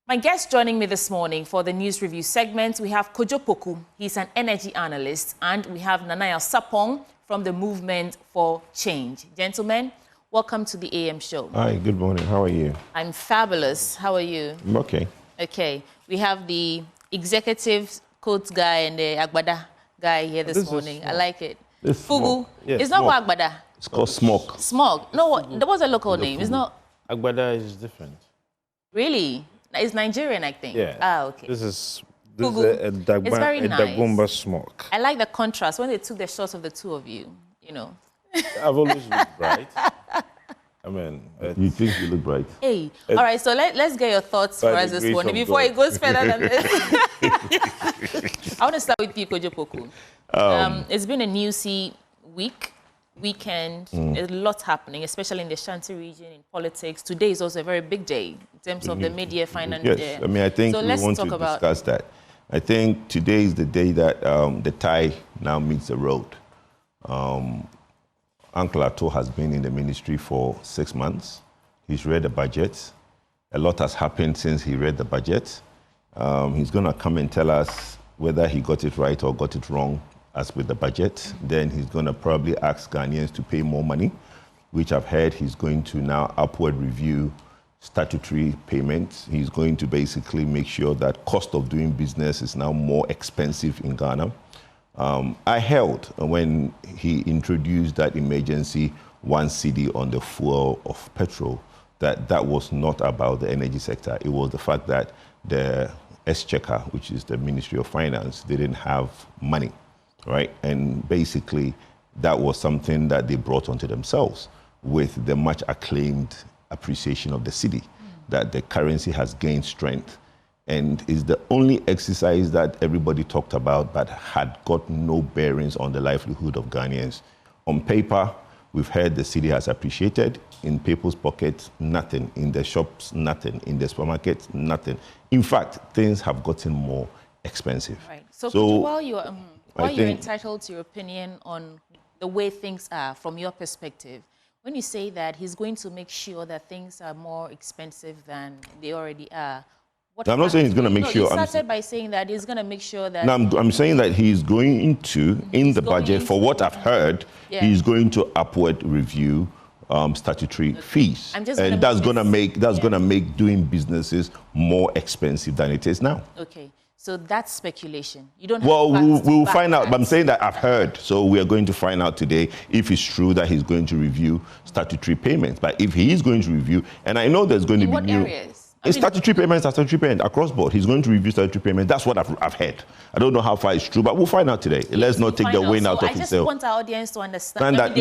My guest joining me this morning for the news review segment, we have Kojo Poku. He's an energy analyst, and we have Nanaya Sapong from the Movement for Change. Gentlemen, welcome to the AM show. Hi, good morning. How are you? I'm fabulous. How are you? I'm okay. Okay. We have the executive coach guy and the Agbada guy here this morning. I like it. Fugu. Yes, it's not what Agbada. It's called smog. Smog. No, what? There was a local name. It's not. Agbada is different. Really? It's Nigerian, I think. Yeah. Ah, okay. This is Fugu. a It's very nice. Dagomba smoke. I like the contrast when they took the shots of the two of you, you know. I've always looked bright. I mean, You think you look bright? Hey, all right, so let's get your thoughts for By us the this grace morning of before God. it goes further than this. I want to start with you, Kojo Poku. It's been a newsy weekend. There's a lot happening, especially in the Shanti region, in politics. Today is also a very big day in terms of the mid-year finance. Yes, I mean, I think so we let's want talk to about discuss that. I think today is the day that the tie now meets the road. Uncle Ato has been in the ministry for 6 months. He's read the budget. A lot has happened since he read the budget. He's going to come and tell us whether he got it right or got it wrong as with the budget. Then he's going to probably ask Ghanaians to pay more money, which I've heard he's going to now upward review statutory payments. He's going to basically make sure that cost of doing business is now more expensive in Ghana. I held when he introduced that emergency 1 cedi on the fuel of petrol, that was not about the energy sector. It was the fact that the Exchequer, which is the Ministry of Finance, didn't have money, right? And basically, that was something that they brought onto themselves with the much acclaimed appreciation of the cedi, that the currency has gained strength and is the only exercise that everybody talked about but had got no bearings on the livelihood of Ghanaians. On paper, we've heard the cedi has appreciated. In people's pockets, nothing. In the shops, nothing. In the supermarkets, nothing. In fact, things have gotten more expensive. Right. So while you're entitled to your opinion on the way things are from your perspective, when you say that he's going to make sure that things are more expensive than they already are, I'm not saying he's going to make sure. You started by saying that he's going to make sure that. No, I'm saying that he's going into, in the budget, for what I've heard, he's going to upward review statutory fees. And that's going to make doing businesses more expensive than it is now. Okay. So that's speculation. You don't have Well, we'll find out. But I'm saying that I've heard. So we are going to find out today if it's true that he's going to review statutory payments. But if he is going to review, and I know there's going to be what new... areas? Statutory payments are statutory payments across board. He's going to review statutory payments. That's what I've heard. I don't know how far it's true, but we'll find out today. Let's not take the wind out of himself. I just want our audience to understand. That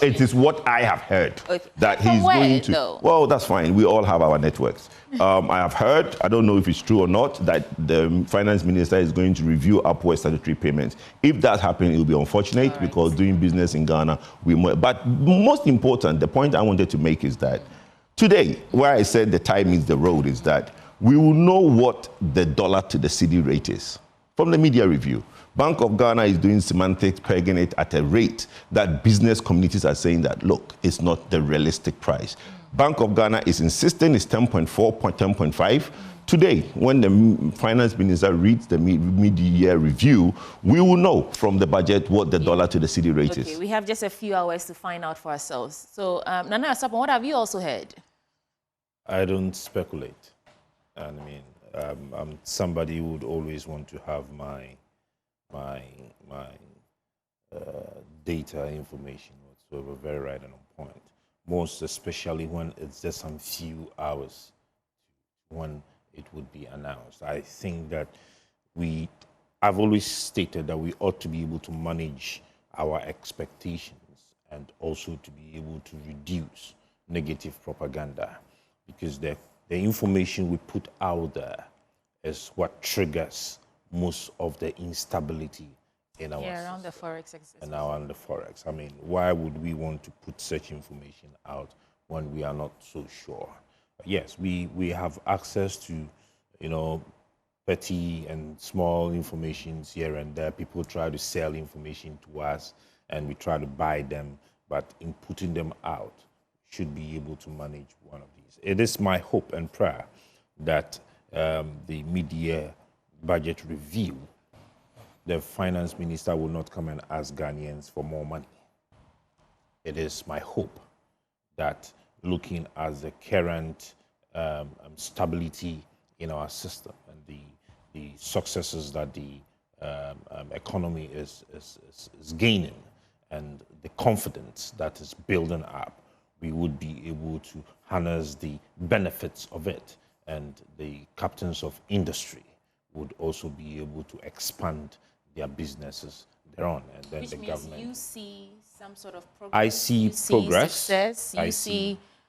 it is what I have heard. Okay. That From he's where, going to. though? Well, that's fine. We all have our networks. I have heard, I don't know if it's true or not, that the finance minister is going to review upward statutory payments. If that happens, it will be unfortunate because doing business in Ghana, but most important, the point I wanted to make is that today, where I said the time meets the road, is that we will know what the dollar to the cedi rate is from the media review. Bank of Ghana is doing semantics, pegging it at a rate that business communities are saying that, look, it's not the realistic price. Bank of Ghana is insisting it's 10.4, 10.5. Today, when the finance minister reads the mid-year review, we will know from the budget what the dollar to the cedi rate is. Okay, we have just a few hours to find out for ourselves. So, Nana Asapon, what have you also heard? I don't speculate. And I mean, I'm somebody who would always want to have my data information whatsoever very right and on point. Most especially when it's just some few hours when it would be announced. I think that I've always stated that we ought to be able to manage our expectations and also to be able to reduce negative propaganda, because the information we put out there is what triggers most of the instability in our around the forex and around the forex. I mean, why would we want to put such information out when we are not so sure? Yes, we have access to, petty and small informations here and there. People try to sell information to us and we try to buy them, but in putting them out, should be able to manage one of these. universities. It is my hope and prayer that the mid-year budget review, the finance minister will not come and ask Ghanaians for more money. It is my hope that looking at the current stability in our system and the successes that the economy is gaining and the confidence that is building up, we would be able to harness the benefits of it, and the captains of industry would also be able to expand their businesses thereon, and then Which the means government. you see some sort of progress. I see progress. Success.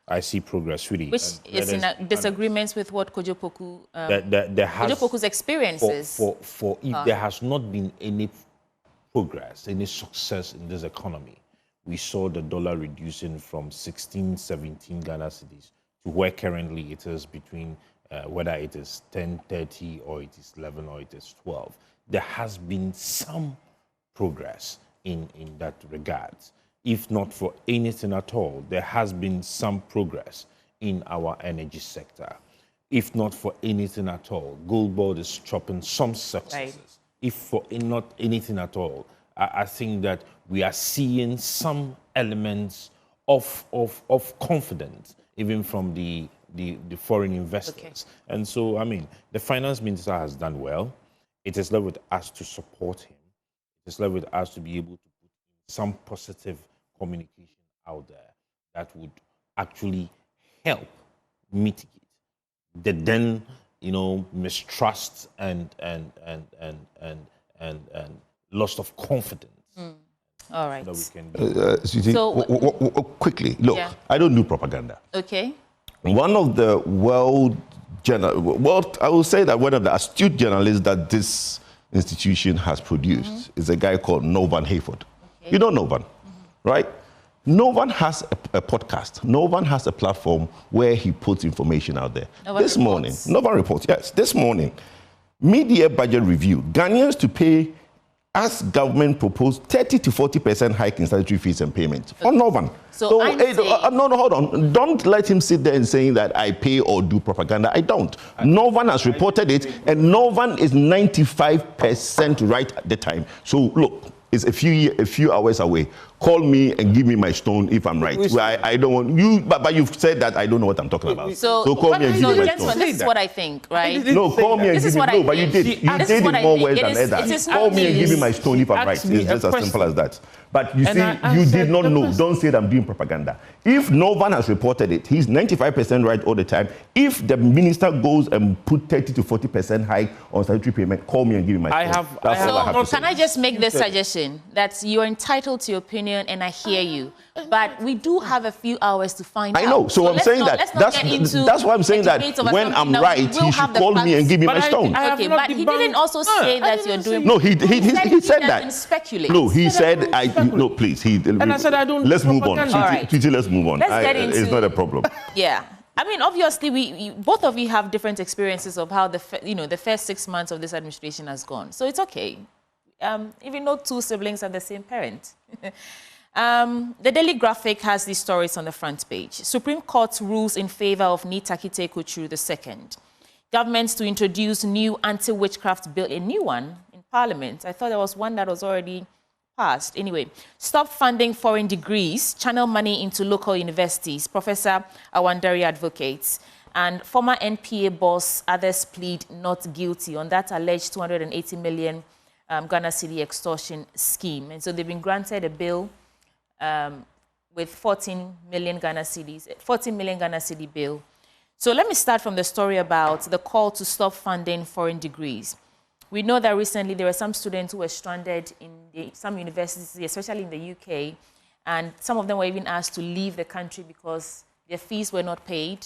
I see progress, really. Which is in disagreements with what Kojo Poku, Kojo Poku's experiences. For if there has not been any progress, any success in this economy, we saw the dollar reducing from 16, 17 Ghana cedis to where currently it is between whether it is 10.30 or it is 11 or it is 12. There has been some progress in that regard. If not for anything at all, there has been some progress in our energy sector. If not for anything at all, Gold Board is chopping some successes. Right. If for not anything at all, I think that we are seeing some elements of confidence, even from the foreign investors. Okay. And so, I mean, the finance minister has done well. It is left with us to support him. It is left with us to be able to put some positive communication out there that would actually help mitigate the then, mistrust and loss of confidence. All right. So we can quickly, look, yeah. I don't do propaganda. Okay. One of the I will say that one of the astute journalists that this institution has produced is a guy called Novan Hayford. Okay. You know Novan, right? Novan has a podcast. Novan has a platform where he puts information out there. Novan Reports, yes. This morning, mid-year budget review, Ghanaians to pay, as government proposed, 30 to 40% hike in statutory fees and payments. Okay. On Novan. No, hold on. Don't let him sit there and saying that I pay or do propaganda. I don't. Novan has reported it, and Novan is 95% right at the time. So look, it's a few hours away. Call me and give me my stone if I'm right. I don't want you, but you've said that I don't know what I'm talking about. So call me and give me my stone. This is what I think, right? No, call me and give me. No, but you did. You did it more words than others. Call me and give me my stone if I'm right. It's just as simple as that. But you see, you did not know. Don't say that I'm doing propaganda. If Novan has reported it, he's 95% right all the time. If the minister goes and put 30 to 40% hike on statutory payment, call me and give me my stone. Can I just make this suggestion that you're entitled to your opinion, and I hear you, but we do have a few hours to find out. I know, so I'm saying that. That's why I'm saying that when I'm right, he should call me and give me my stone. Okay, but he didn't also say that you're doing. No, he said that. Speculate. No, he said no. Please, and I said I don't. Let's move on. Titi, let's move on. It's not a problem. Yeah. I mean, obviously, we both of you have different experiences of how the first 6 months of this administration has gone. So it's okay. Even though two siblings are the same parent. The Daily Graphic has these stories on the front page. Supreme Court rules in favor of Nitakite Kuchuru II. Governments to introduce new anti-witchcraft bill, a new one in Parliament. I thought there was one that was already passed. Anyway, stop funding foreign degrees, channel money into local universities. Professor Awandare advocates. And former NPA boss, others plead not guilty on that alleged 280 million Ghana cedi extortion scheme. And so they've been granted a bill with 14 million Ghana cedi bill. So let me start from the story about the call to stop funding foreign degrees. We know that recently there were some students who were stranded in some universities, especially in the UK, and some of them were even asked to leave the country because their fees were not paid,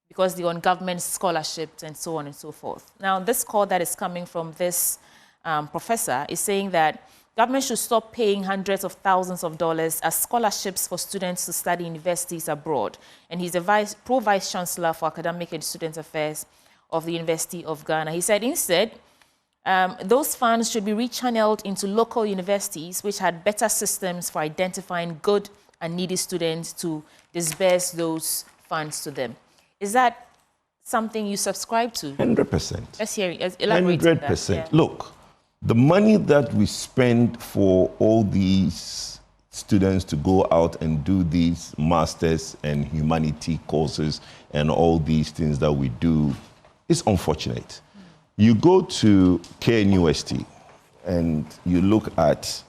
because they were on government scholarships and so on and so forth. Now, this call that is coming from this professor is saying that government should stop paying hundreds of thousands of dollars as scholarships for students to study universities abroad. And he's a pro-vice chancellor for academic and student affairs of the University of Ghana. He said instead, those funds should be rechanneled into local universities which had better systems for identifying good and needy students to disburse those funds to them. Is that something you subscribe to? 100%. Let's hear it. Elaborate on that. 100%. Yeah. Look, the money that we spend for all these students to go out and do these masters and humanity courses and all these things that we do is unfortunate. You go to KNUST and you look at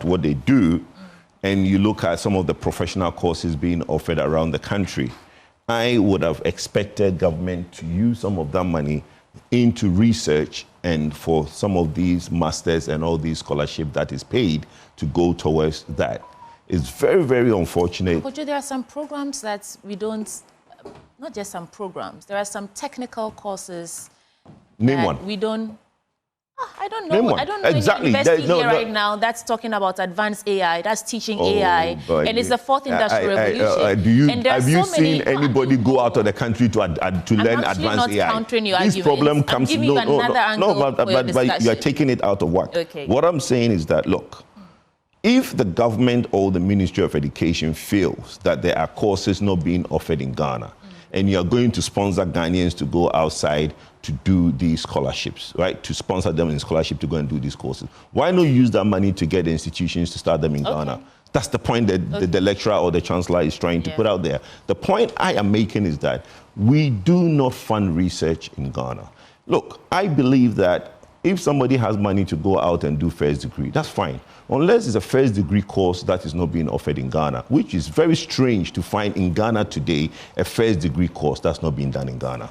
what they do, and you look at some of the professional courses being offered around the country. I would have expected government to use some of that money into research and for some of these masters and all these scholarship that is paid to go towards that. It's very, very unfortunate. But there are some programs that we don't, not just some programs, there are some technical courses Name one. We don't, I don't know. Name one. I don't know Exactly. any university here right now that's talking about advanced AI, that's teaching AI, boy, and it's the fourth industrial revolution. Have you seen anybody go out of the country to learn advanced AI? I'm not countering your This problem comes. I'm giving you another angle but you are taking it out of whack. Okay. What I'm saying is that, look, if the government or the Ministry of Education feels that there are courses not being offered in Ghana, and you are going to sponsor Ghanaians to go outside to do these scholarships, right? To sponsor them in scholarship to go and do these courses. Why not use that money to get the institutions to start them in Ghana? That's the point that the lecturer or the chancellor is trying to put out there. The point I am making is that we do not fund research in Ghana. Look, I believe that if somebody has money to go out and do first degree, that's fine. Unless it's a first degree course that is not being offered in Ghana, which is very strange to find in Ghana today, a first degree course that's not being done in Ghana.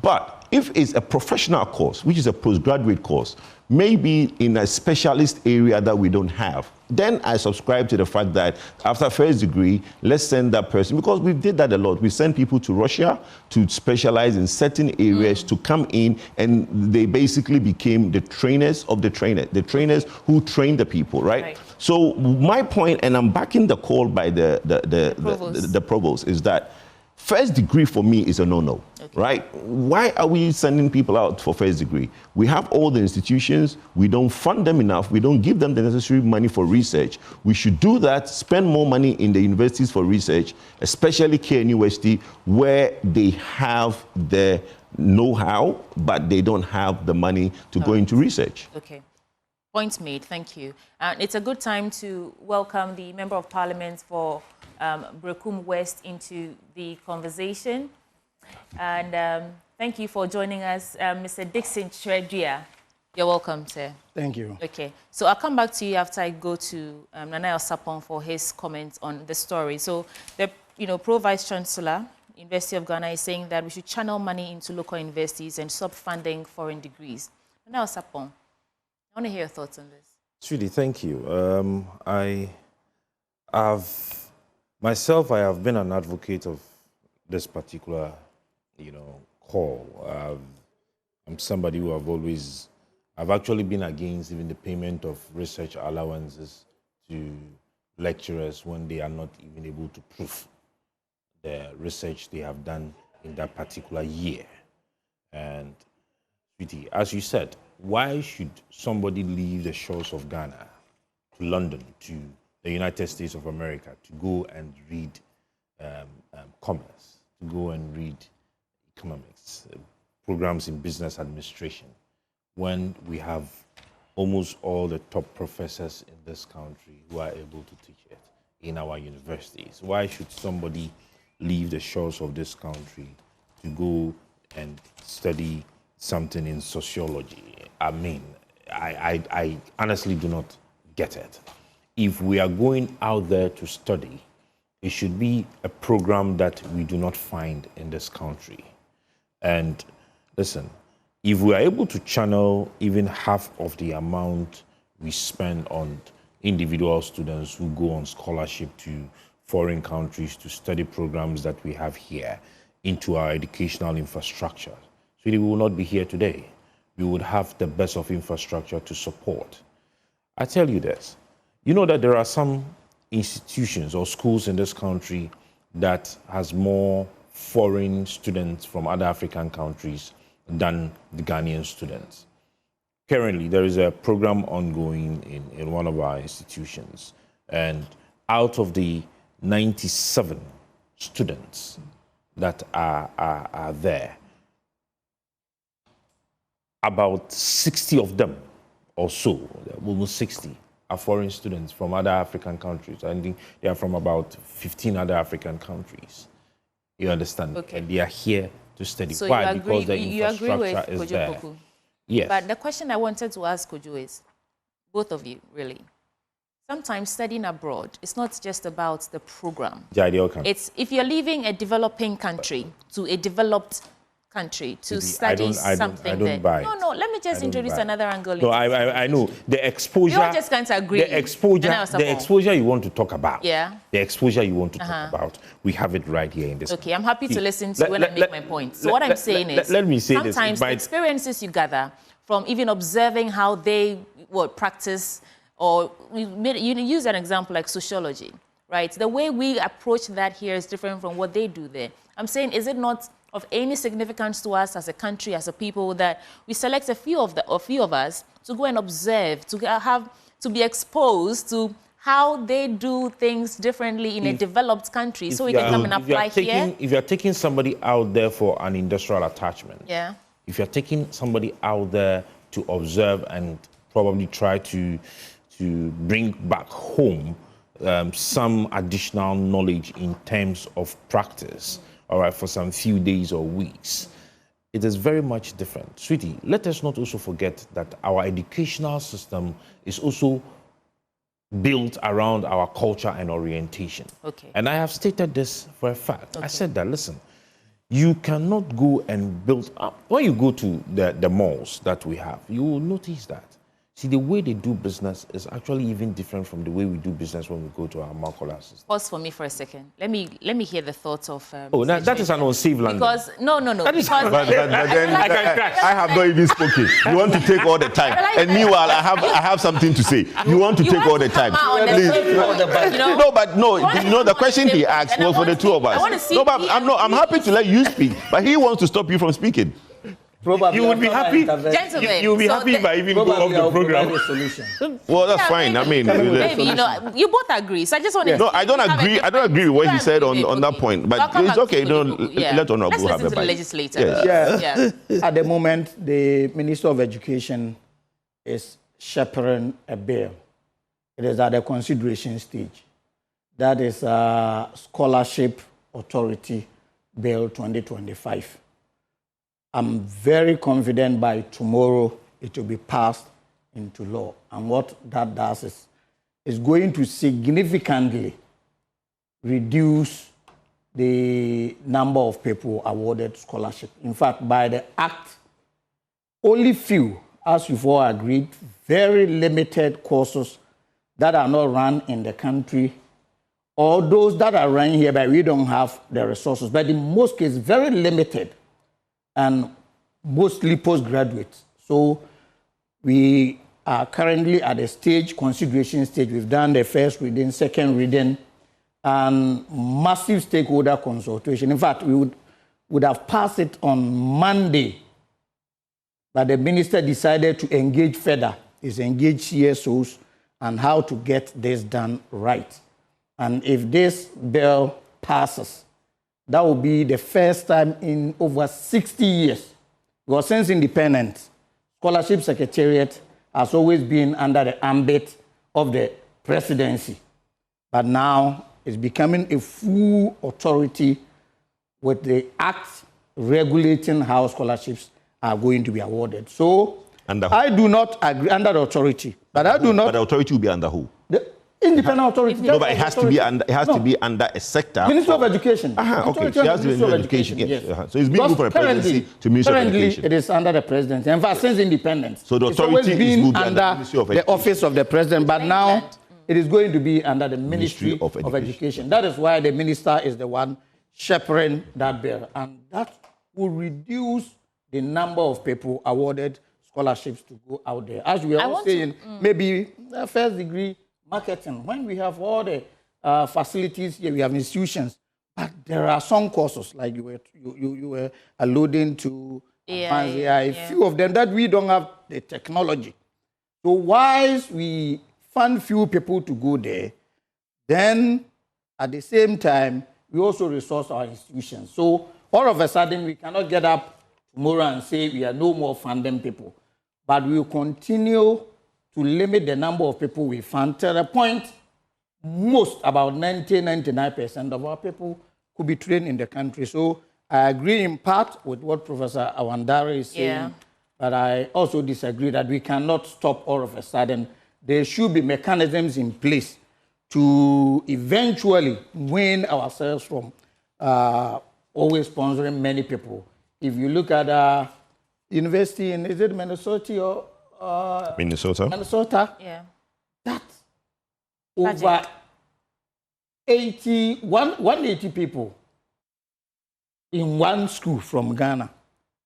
But if it's a professional course, which is a postgraduate course, maybe in a specialist area that we don't have, then I subscribe to the fact that after first degree, let's send that person, because we did that a lot. We send people to Russia to specialize in certain areas to come in, and they basically became the trainers of the trainers who train the people, right? So my point, and I'm backing the call by the provost, is that first degree for me is a no-no, right? Why are we sending people out for first degree? We have all the institutions, we don't fund them enough, we don't give them the necessary money for research. We should do that, spend more money in the universities for research, especially KNUST, where they have the know-how, but they don't have the money to go into research. Okay. Point made, thank you. It's a good time to welcome the Member of Parliament for Brekum West into the conversation. And thank you for joining us, Mr. Dixon Chredria. You're welcome, sir. Thank you. Okay, so I'll come back to you after I go to Nana Osapon for his comments on the story. So the Pro Vice Chancellor, University of Ghana, is saying that we should channel money into local universities and stop funding foreign degrees. Nana Osapon, I want to hear your thoughts on this. Sweetie, thank you. Myself, I have been an advocate of this particular, call. I'm somebody who I've actually been against even the payment of research allowances to lecturers when they are not even able to prove the research they have done in that particular year. And, sweetie, as you said, why should somebody leave the shores of Ghana to London, to the United States of America, to go and read commerce, to go and read economics, programs in business administration, when we have almost all the top professors in this country who are able to teach it in our universities? Why should somebody leave the shores of this country to go and study something in sociology? I mean, I honestly do not get it. If we are going out there to study, it should be a program that we do not find in this country. And listen, if we are able to channel even half of the amount we spend on individual students who go on scholarship to foreign countries to study programs that we have here into our educational infrastructure, so we will not be here today. We would have the best of infrastructure to support. I tell you this, you know that there are some institutions or schools in this country that has more foreign students from other African countries than the Ghanaian students. Currently, there is a program ongoing in one of our institutions, and out of the 97 students that are there. About 60 of them or so, almost 60, are foreign students from other African countries. I think they are from about 15 other African countries. You understand? Okay. And they are here to study. So why? you Because the agree with infrastructure is Kojo there. Poku? Yes. But the question I wanted to ask Kojo is, both of you, really, sometimes studying abroad, it's not just about the program. It's if you're leaving a developing country to a developed country to study something. I don't buy it. No, let me just introduce another angle. No, I know. The exposure... You all just can't agree. The exposure you want to talk about. Yeah. The exposure you want to talk about. We have it right here in this. Okay, I'm happy to listen to when I make my point. So what I'm saying is, let me say sometimes the experiences you gather from even observing how they practice, or you use an example like sociology, right? The way we approach that here is different from what they do there. I'm saying, is it not of any significance to us as a country, as a people, that we select a few of us to go and observe, to be exposed to how they do things differently in a developed country, so we can come and apply here? If you're taking somebody out there for an industrial attachment, yeah. If you're taking somebody out there to observe and probably try to bring back home some additional knowledge in terms of practice, all right, for some few days or weeks, it is very much different. Sweetie, let us not also forget that our educational system is also built around our culture and orientation. Okay. And I have stated this for a fact. Okay. I said that, listen, you cannot go and build up. When you go to the malls that we have, you will notice that. See, the way they do business is actually even different from the way we do business when we go to our Makola system. Pause for me for a second. Let me hear the thoughts of... that is an unsafe London. Because, no. Because but then I have not even spoken. You want to take all the time. And meanwhile, I have something to say. You want to take all the time. Please. The question he asked was for the two of us. No, but I'm happy to let you speak. But he wants to stop you from speaking. Probably you would be happy. Gentlemen, you would be happy if I even go off the program. Well, that's fine. Maybe, maybe you both agree. So I just want to. No, I don't agree. I don't agree with what he said on that point. But it's okay. Let Honorable have listen to a the legislator. Yes. At the moment, the Minister of Education is shepherding a bill. It is at the consideration stage. That is Scholarship Authority Bill 2025. I'm very confident by tomorrow it will be passed into law. And what that does is going to significantly reduce the number of people awarded scholarship. In fact, by the Act, only few, as you've all agreed, very limited courses that are not run in the country, or those that are run here, but we don't have the resources. But in most cases, very limited, and mostly postgraduates. So we are currently at the consideration stage. We've done the first reading, second reading, and massive stakeholder consultation. In fact, we would have passed it on Monday, but the minister decided to engage further. He's engaged CSOs on how to get this done right. And if this bill passes, that will be the first time in over 60 years. Because since independence, Scholarship Secretariat has always been under the ambit of the presidency. But now it's becoming a full authority with the act regulating how scholarships are going to be awarded. So I do not agree under the authority. But I do not. But the authority will be under who? Independent authority. No, but it has to be under. It has to be under a sector. Minister of Education. Okay. She has to be Minister of Education. Yes. So it's being moved from the presidency to Minister of Education. Currently, it is under the presidency. In fact, since independence, so the authority is moved under the office of the president. But now it is going to be under the Ministry of Education. That is why the minister is the one shepherding that bill, and that will reduce the number of people awarded scholarships to go out there. As we are saying, maybe first degree marketing, when we have all the facilities here, we have institutions, but there are some courses, like you were alluding to, a few of them that we don't have the technology. So whilst we fund few people to go there, then At the same time, we also resource our institutions. So all of a sudden, we cannot get up tomorrow and say we are no more funding people. But we will continue to limit the number of people we fund to the point about 99% of our people could be trained in the country. So I agree in part with what Professor Awandare is saying, but I also disagree that we cannot stop all of a sudden. There should be mechanisms in place to eventually wean ourselves from always sponsoring many people. If you look at university in, is it Minnesota or Minnesota? Minnesota? Yeah. That's over 180 people in one school from Ghana.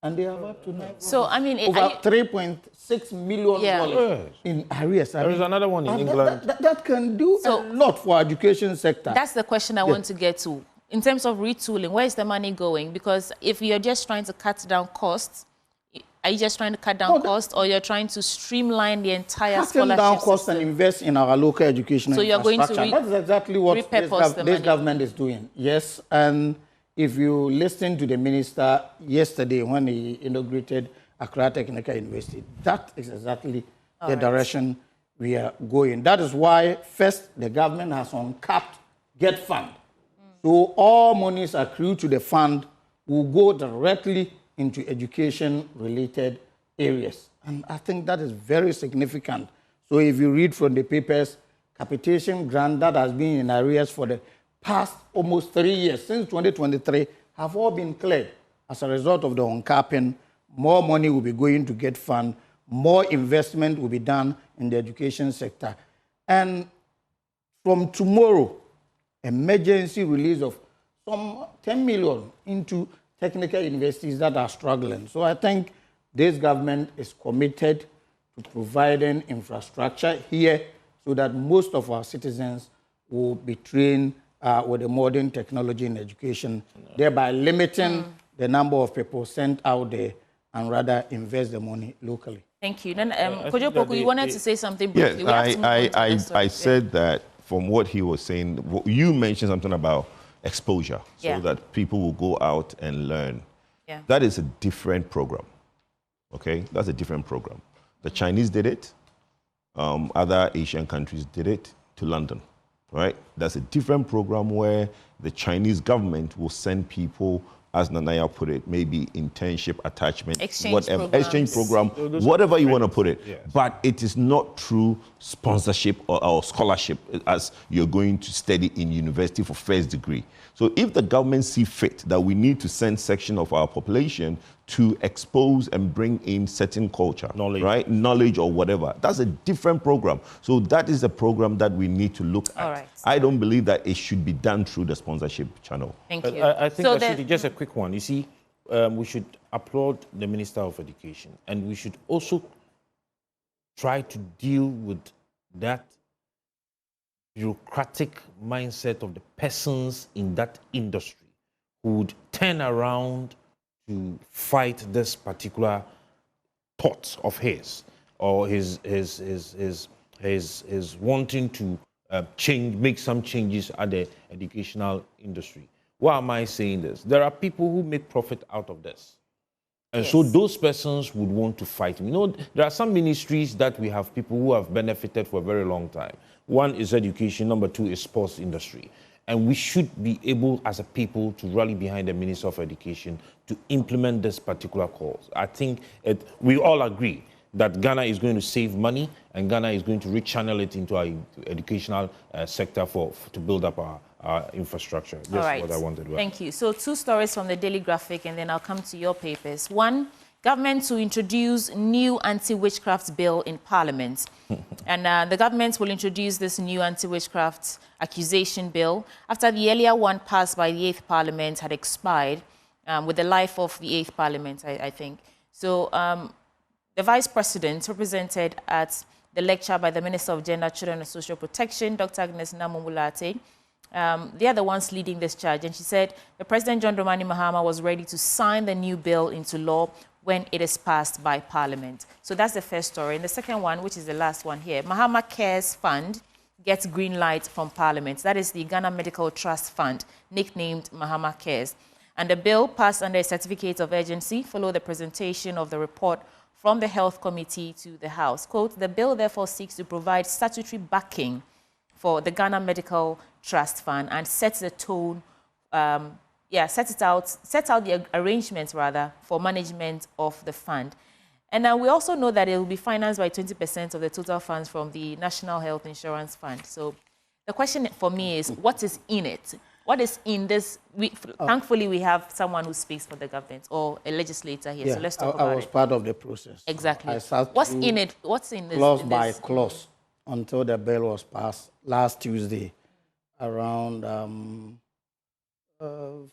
And they have up to now. So, I mean, over $3.6 million in arrears. There is another one in England. That can do a lot for education sector. That's the question I want to get to. In terms of retooling, where is the money going? Because if you're just trying to cut down costs, are you just trying to cut down costs, or you're trying to streamline the entire scholarship system? Cutting down costs and invest in our local education infrastructure. So you're going to that's exactly what this government is doing. Yes, and if you listen to the minister yesterday when he inaugurated Accra Technical University, that is exactly the direction we are going. That is why, first, the government has uncapped GET Fund. So all monies accrued to the fund will go directly into education-related areas. And I think that is very significant. So if you read from the papers, capitation grant that has been in arrears for the past almost 3 years, since 2023, have all been cleared. As a result of the uncapping, more money will be going to GET Fund, more investment will be done in the education sector. And from tomorrow, emergency release of some 10 million into technical universities that are struggling. So I think this government is committed to providing infrastructure here so that most of our citizens will be trained with the modern technology in education, thereby limiting the number of people sent out there and rather invest the money locally. Thank you. Then, Kojo Poku, you wanted to say something briefly. Yes, I said that from what he was saying, you mentioned something about exposure, so that people will go out and learn. Yeah. That is a different program, okay? That's a different program. The Chinese did it. Other Asian countries did it to London, right? That's a different program where the Chinese government will send people, as Nanaya put it, maybe internship, attachment, exchange program, whatever you want to put it. Yes. But it is not true sponsorship or scholarship as you're going to study in university for first degree. So if the government see fit that we need to send section of our population to expose and bring in certain culture, knowledge or whatever, that's a different program. So that is a program that we need to look at. Right. I don't believe that it should be done through the sponsorship channel. Thank you. I think just a quick one. You see, we should applaud the Minister of Education, and we should also try to deal with that bureaucratic mindset of the persons in that industry who would turn around to fight this particular thought of his, or his wanting to make some changes at the educational industry. Why am I saying this? There are people who make profit out of this. And so those persons would want to fight. You know, there are some ministries that we have people who have benefited for a very long time. One is education, number two is sports industry. And we should be able, as a people, to rally behind the Minister of Education to implement this particular cause. I think we all agree that Ghana is going to save money and Ghana is going to rechannel it into our educational sector to build up our infrastructure. That's what I wanted. Thank you. So 2 stories from the Daily Graphic, and then I'll come to your papers. One, government to introduce new anti-witchcraft bill in Parliament. And the government will introduce this new anti-witchcraft accusation bill after the earlier one passed by the 8th Parliament had expired with the life of the 8th Parliament, I think. So the Vice President, represented at the lecture by the Minister of Gender, Children and Social Protection, Dr. Agnes Namumulate, they are the ones leading this charge. And she said the President, John Dramani Mahama, was ready to sign the new bill into law when it is passed by Parliament. So that's the first story. And the second one, which is the last one here, Mahama Cares Fund gets green light from Parliament. That is the Ghana Medical Trust Fund, nicknamed Mahama Cares. And the bill passed under a certificate of urgency followed the presentation of the report from the Health Committee to the House. Quote, the bill therefore seeks to provide statutory backing for the Ghana Medical Trust Fund and sets the tone, sets out the arrangements rather for management of the fund. And we also know that it will be financed by 20% of the total funds from the National Health Insurance Fund. So the question for me is, what is in it? What is in this? Thankfully, we have someone who speaks for the government or a legislator here. Yeah, so let's talk about it. I was part of the process. Exactly. What's in it? What's in this? Clause by clause until the bill was passed last Tuesday around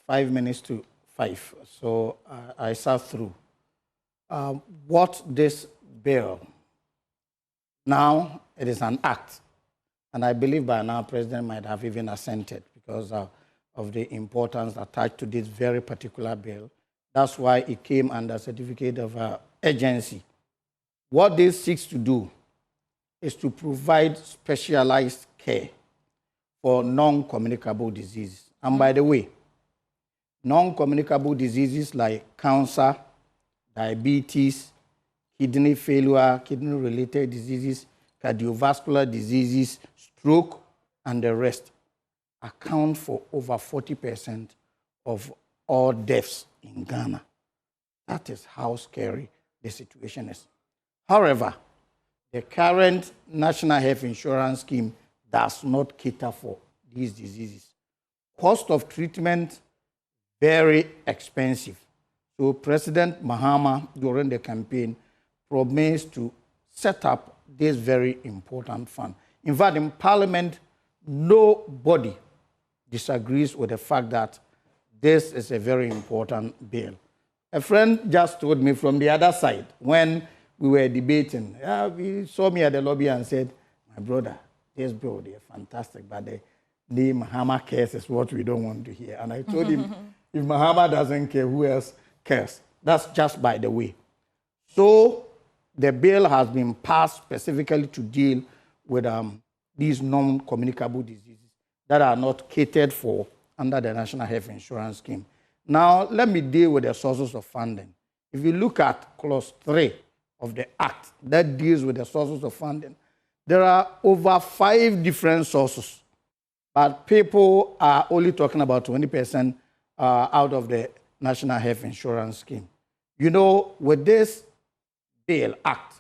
5 minutes to 5. So I sat through. What this bill, now it is an act, and I believe by now President might have even assented because of the importance attached to this very particular bill. That's why it came under certificate of urgency. What this seeks to do is to provide specialized care for non-communicable diseases. And by the way, non-communicable diseases like cancer, diabetes, kidney failure, kidney-related diseases, cardiovascular diseases, stroke, and the rest account for over 40% of all deaths in Ghana. That is how scary the situation is. However, the current National Health Insurance Scheme does not cater for these diseases. Cost of treatment, very expensive. So President Mahama, during the campaign, promised to set up this very important fund. In fact, in Parliament, nobody disagrees with the fact that this is a very important bill. A friend just told me from the other side, when we were debating, he saw me at the lobby and said, my brother, this bill, they're fantastic, but the name Mahama Cares is what we don't want to hear. And I told him, if Mahama doesn't care, who else cares? That's just by the way. So the bill has been passed specifically to deal with these non-communicable diseases that are not catered for under the National Health Insurance Scheme. Now, let me deal with the sources of funding. If you look at Clause 3 of the Act that deals with the sources of funding, there are over 5 different sources, but people are only talking about 20% out of the National Health Insurance Scheme. You know, with this bill, Act,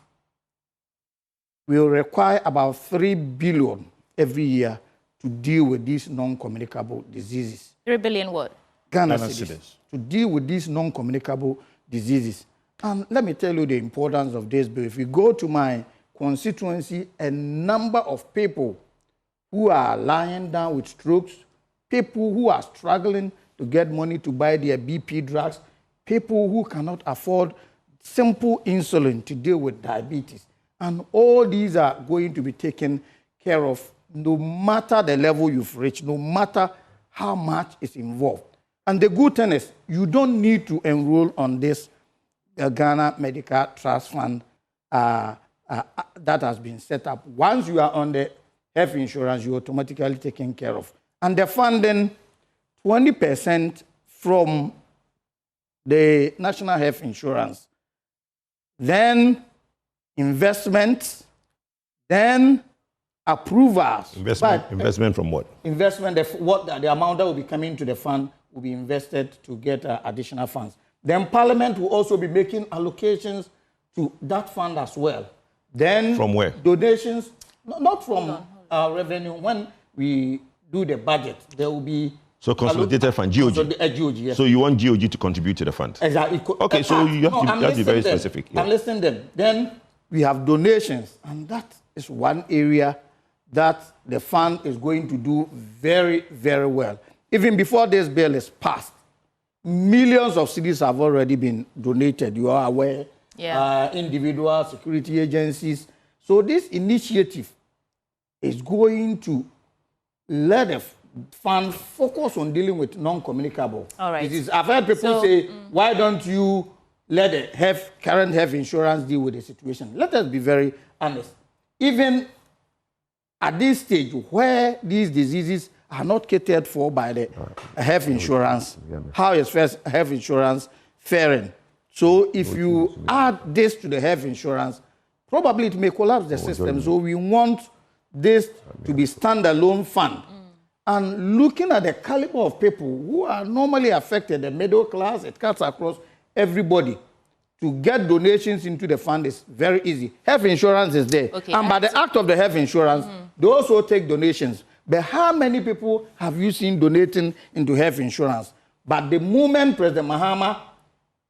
we will require about 3 billion every year to deal with these non-communicable diseases. 3 billion what? Ghana cedis. To deal with these non-communicable diseases. And let me tell you the importance of this bill. If you go to my constituency, a number of people who are lying down with strokes, people who are struggling to get money to buy their BP drugs, people who cannot afford simple insulin to deal with diabetes. And all these are going to be taken care of no matter the level you've reached, no matter how much is involved. And the good thing is, you don't need to enroll on this Ghana Medical Trust Fund that has been set up. Once you are on the health insurance, you're automatically taken care of. And the funding, 20% from the National Health Insurance, then investments, then approvals. Investment from what? Investment, the amount that will be coming to the fund will be invested to get additional funds. Then Parliament will also be making allocations to that fund as well. Then from where? Donations, not from revenue. When we do the budget, there will be... So consolidated fund, GOG. GOG, yes. So you want GOG to contribute to the fund? Exactly. Okay, so you have to be very specific. Yeah. I'm listening to them. Then we have donations, and that is one area that the fund is going to do very, very well. Even before this bill is passed, millions of cedis have already been donated. You are aware. Yeah. Individual security agencies. So this initiative is going to let the fund focus on dealing with non-communicable diseases. I've heard people say, why don't you let the current health insurance deal with the situation? Let us be very honest. Even at this stage where these diseases are not catered for by the health insurance, how is first health insurance faring? So if you add this to the health insurance, probably it may collapse the system. So we want this to be standalone fund. And looking at the caliber of people who are normally affected, the middle class, it cuts across everybody. To get donations into the fund is very easy. Health insurance is there. Okay, and by the act of the health insurance, they also take donations. But how many people have you seen donating into health insurance? But the moment President Mahama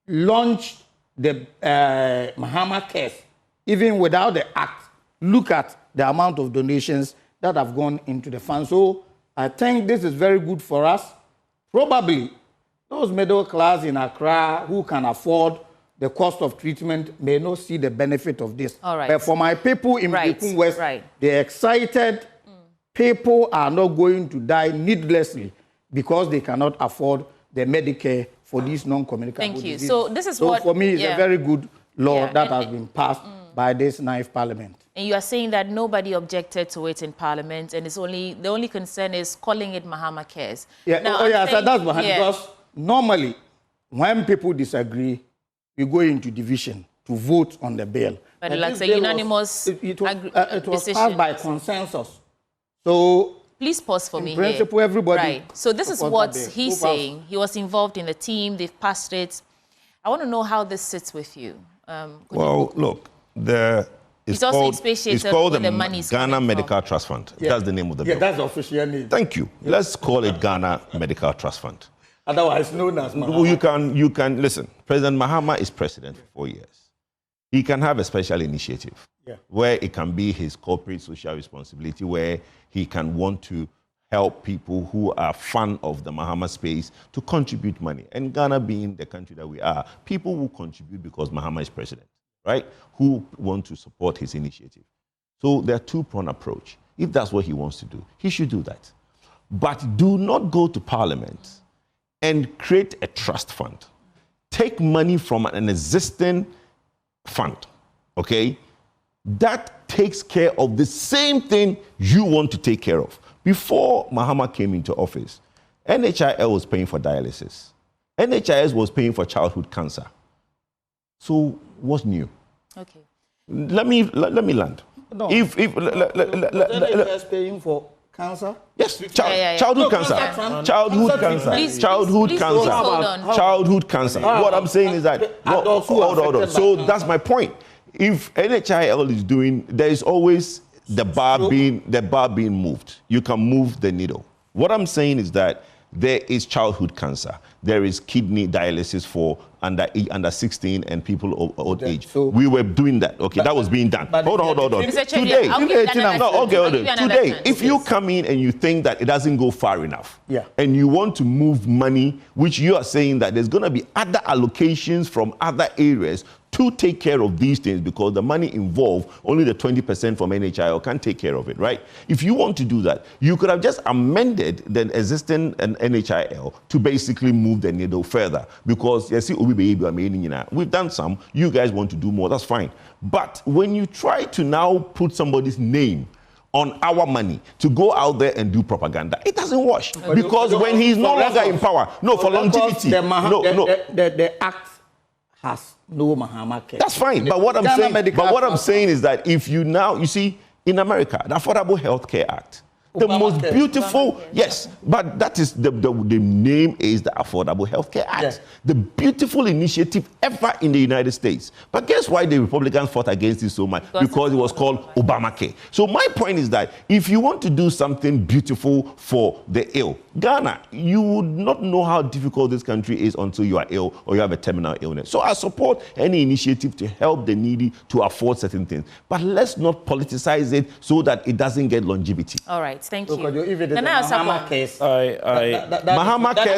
launched the Mahama Cares, even without the act, look at the amount of donations that have gone into the fund. So I think this is very good for us. Probably those middle class in Accra who can afford the cost of treatment may not see the benefit of this. All right. But for my people in Bikun West, they're excited. People are not going to die needlessly because they cannot afford the Medicare for these non-communicable diseases. So this is what... for me, it's a very good law that has been passed by this 9th Parliament. And you are saying that nobody objected to it in Parliament, and it's only the only concern is calling it Mahama Cares. Yeah, now, so that's behind, because normally when people disagree, we go into division to vote on the bill. But like a unanimous it was passed by consensus. So please pause for me here. In principle, everybody... Right. So this is what he's saying. He was involved in the team. They've passed it. I want to know how this sits with you. Well, look, it's called the Ghana Medical Trust Fund. Yeah. That's the name of the bill. Yeah, that's the official name. Thank you. Yeah. Let's call it Ghana Medical Trust Fund. Otherwise known as Mahama. Well, you can listen. President Mahama is president for 4 years. He can have a special initiative where it can be his corporate social responsibility, where he can want to help people who are fan of the Mahama space to contribute money. And Ghana being the country that we are, people will contribute because Mahama is president, right? Who want to support his initiative. So there are two-pronged approach. If that's what he wants to do, he should do that. But do not go to Parliament and create a trust fund. Take money from an existing fund, okay? That takes care of the same thing you want to take care of. Before Mahama came into office, NHIL was paying for dialysis. NHIS was paying for childhood cancer. So what's new? Okay. Let me land. No. NHIS paying for cancer? Yes, childhood cancer. Childhood cancer. Childhood cancer. Childhood cancer. What I'm saying is that, hold on. So that's my point. If NHIL is doing, there is always the bar being moved. You can move the needle. What I'm saying is that there is childhood cancer. There is kidney dialysis for under 16 and people of old age. So we were doing that. Okay, that was being done. Hold on. Today, if you come in and you think that it doesn't go far enough, and you want to move money, which you are saying that there's going to be other allocations from other areas to take care of these things, because the money involved, only the 20% from NHIL can take care of it, right? If you want to do that, you could have just amended the existing NHIL to basically move the needle further, because you see, we've done some, you guys want to do more, that's fine. But when you try to now put somebody's name on our money to go out there and do propaganda, it doesn't wash. Because when he's no longer in power, for longevity, the act has no Mahama Care. That's fine. But what I'm saying is that if you now, you see, in America, the Affordable Health Care Act, the most beautiful, yes, but that is the name is the Affordable Health Care Act. Yes. The beautiful initiative ever in the United States. But guess why the Republicans fought against it so much? Because it was called Obamacare. So my point is that if you want to do something beautiful for the ill, Ghana, you would not know how difficult this country is until you are ill or you have a terminal illness. So I support any initiative to help the needy to afford certain things. But let's not politicize it so that it doesn't get longevity. All right. Thank you. If it is a Mahama case,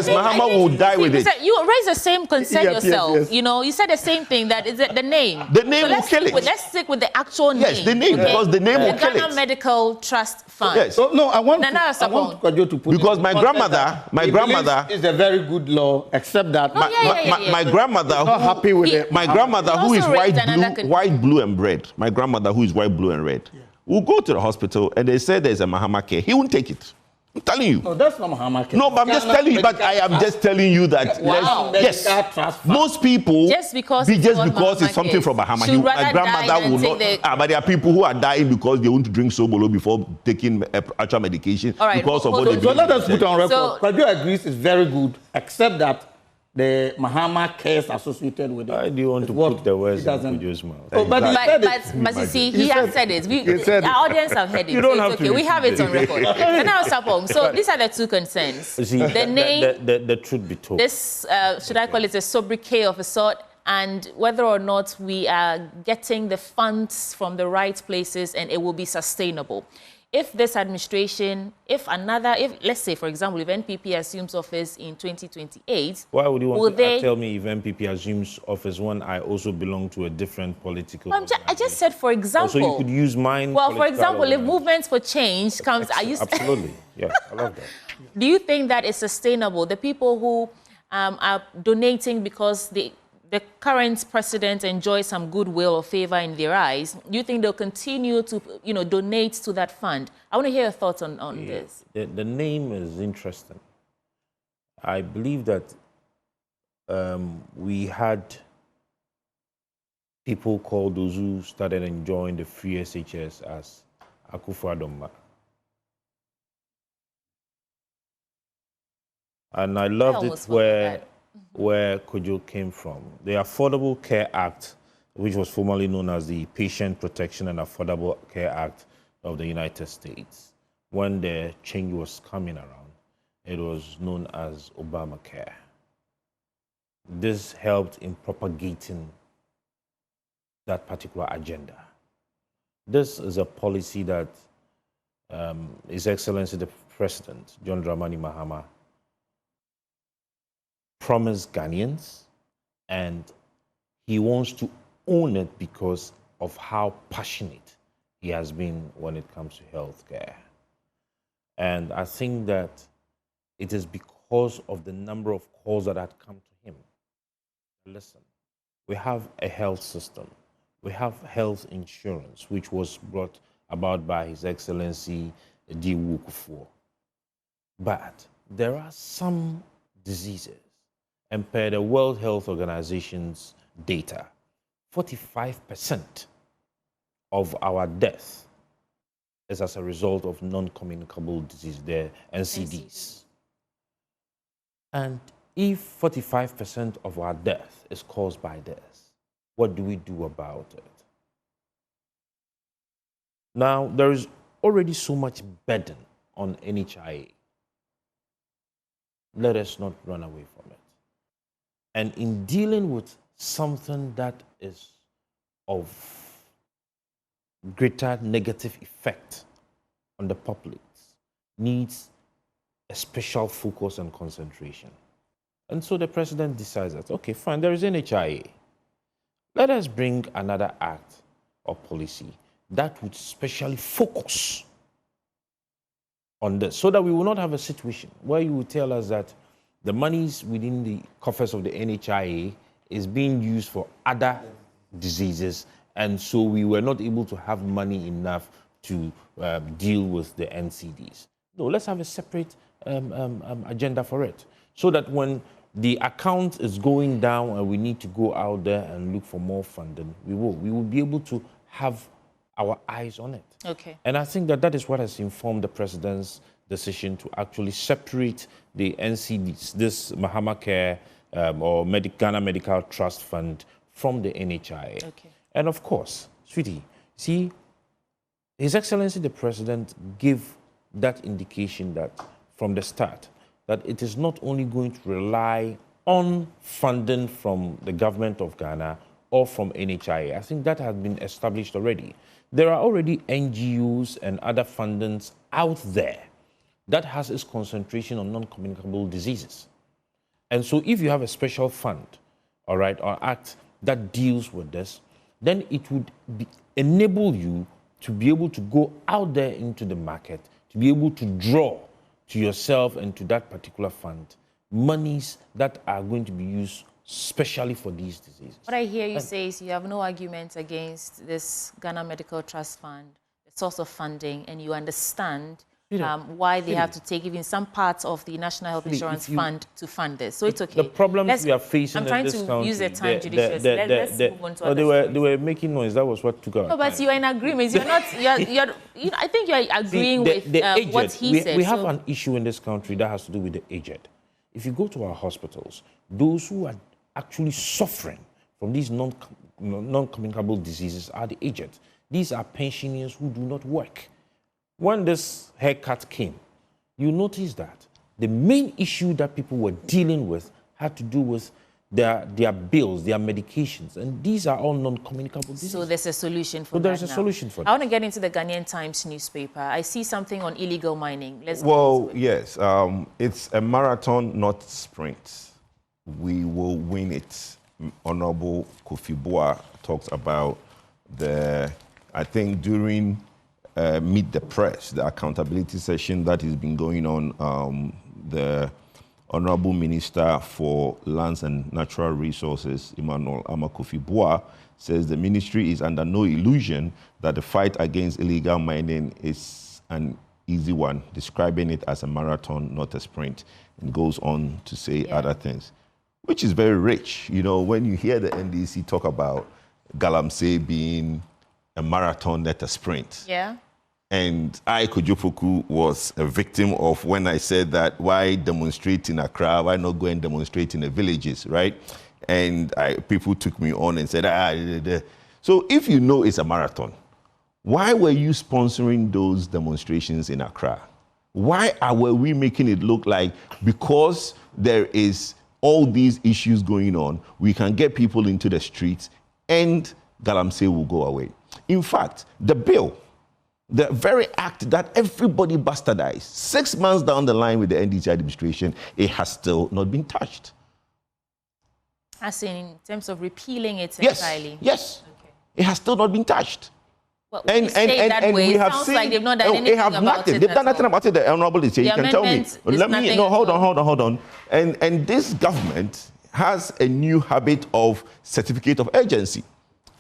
Mahama will die with it. You raised the same concern yourself. Yes. You know, you said the same thing, that is the name. The name will kill it. Let's stick with the actual name. Yes, the name, because the name will kill it. The Ghana Medical Trust Fund. Yes. So, no, I want Kwajo to put because my grandmother is a very good law, except that my grandmother, not happy with it. My grandmother who is white, blue, and red. My grandmother who is white, blue, and red. will go to the hospital and they say there's a Mahama care. He won't take it. I'm telling you. No, that's not Mahama care. No, but I'm just telling you. But I am just telling you that. Wow. Yes, most people just because it's something from Bahama. My grandmother will not. But there are people who are dying because they want to drink Sobolo before taking actual medication because of what they do. So let us put on record. Kwadu agrees is very good, except that the Mahama cares associated with it. Why do you want to put the words in Kuju's mouth? Oh, but you see, he has said it. Our audience have heard it. You don't have okay. We have it on record. And now, Sapong, so these are the two concerns. See, the name, the truth be told. This, should I call it a sobriquet of a sort, and whether or not we are getting the funds from the right places and it will be sustainable. If this administration, let's say, for example, if NPP assumes office in 2028, why would you want to tell me if NPP assumes office when I also belong to a different political I just said, for example. So you could use mine. Well, for example, if movements for change comes, absolutely, yeah, I love that. Do you think that is sustainable? The people who are donating because the current president enjoys some goodwill or favor in their eyes, do you think they'll continue to, donate to that fund? I want to hear your thoughts on this. The name is interesting. I believe that we had people called those who started enjoying the free SHS as Akufo-Addo. And I loved it where Kojo came from. The Affordable Care Act, which was formerly known as the Patient Protection and Affordable Care Act of the United States, when the change was coming around, it was known as Obamacare. This helped in propagating that particular agenda. This is a policy that His Excellency the President, John Dramani Mahama, promised Ghanaians, and he wants to own it because of how passionate he has been when it comes to healthcare. And I think that it is because of the number of calls that had come to him. Listen, we have a health system. We have health insurance, which was brought about by His Excellency Diwu Kufuor. But there are some diseases, and per the World Health Organization's data, 45% of our death is as a result of non-communicable disease, the NCDs. And if 45% of our death is caused by this, what do we do about it? Now, there is already so much burden on NHIA. Let us not run away from it. And in dealing with something that is of greater negative effect on the public, needs a special focus and concentration. And so the president decides that, okay, fine, there is NHIA. Let us bring another act or policy that would specially focus on this, so that we will not have a situation where you will tell us that the monies within the coffers of the NHIA is being used for other diseases, and so we were not able to have money enough to deal with the NCDs. No, let's have a separate agenda for it, so that when the account is going down and we need to go out there and look for more funding, we will be able to have our eyes on it. Okay. And I think that that is what has informed the president's decision to actually separate the NCDs, this Mahama Care or Ghana Medical Trust Fund, from the NHIA. Okay. And of course, sweetie, see, His Excellency the President gave that indication that from the start, that it is not only going to rely on funding from the government of Ghana or from NHIA. I think that has been established already. There are already NGOs and other fundings out there that has its concentration on non-communicable diseases. And so if you have a special fund, all right, or act that deals with this, then it would enable you to be able to go out there into the market, to be able to draw to yourself and to that particular fund monies that are going to be used specially for these diseases. What I hear you say is you have no argument against this Ghana Medical Trust Fund, the source of funding and you understand why they have to take even some parts of the National Health Insurance Fund to fund this. So it's okay. The problems we are facing in this country... I'm trying to use the time judiciously. Let's move on to other they were making noise. That was what took our time. No, but you're in agreement. You're not... I think you're agreeing with what he said. We have an issue in this country that has to do with the aged. If you go to our hospitals, those who are actually suffering from these non-communicable diseases are the aged. These are pensioners who do not work. When this haircut came, you notice that the main issue that people were dealing with had to do with their bills, their medications, and these are all non-communicable diseases. So there's a solution for that. So there's a solution for that. I want to get into the Ghanaian Times newspaper. I see something on illegal mining. Well, yes, it's a marathon, not sprint. We will win it. Honorable Kofi Boah talks about I think during Meet the Press, the accountability session that has been going on, the Honorable Minister for Lands and Natural Resources, Emmanuel Kofi Boah, says the ministry is under no illusion that the fight against illegal mining is an easy one, describing it as a marathon, not a sprint, and goes on to say other things, which is very rich. You know, when you hear the NDC talk about Galamsey being a marathon, not a sprint. Yeah. And I, Kojopoku, was a victim of when I said that why demonstrate in Accra, why not go and demonstrate in the villages, right? And people took me on and said, So if you know it's a marathon, why were you sponsoring those demonstrations in Accra? Why were we making it look like because there is all these issues going on, we can get people into the streets and Galamsey will go away? In fact, the bill, the very act that everybody bastardized, 6 months down the line with the NDC administration, it has still not been touched. As in terms of repealing it entirely? Yes. Okay. It has still not been touched. Well, and we have seen, like they've not done anything about it. They've done nothing about it. The honorable is saying, you can tell me. Hold on. And this government has a new habit of certificate of urgency.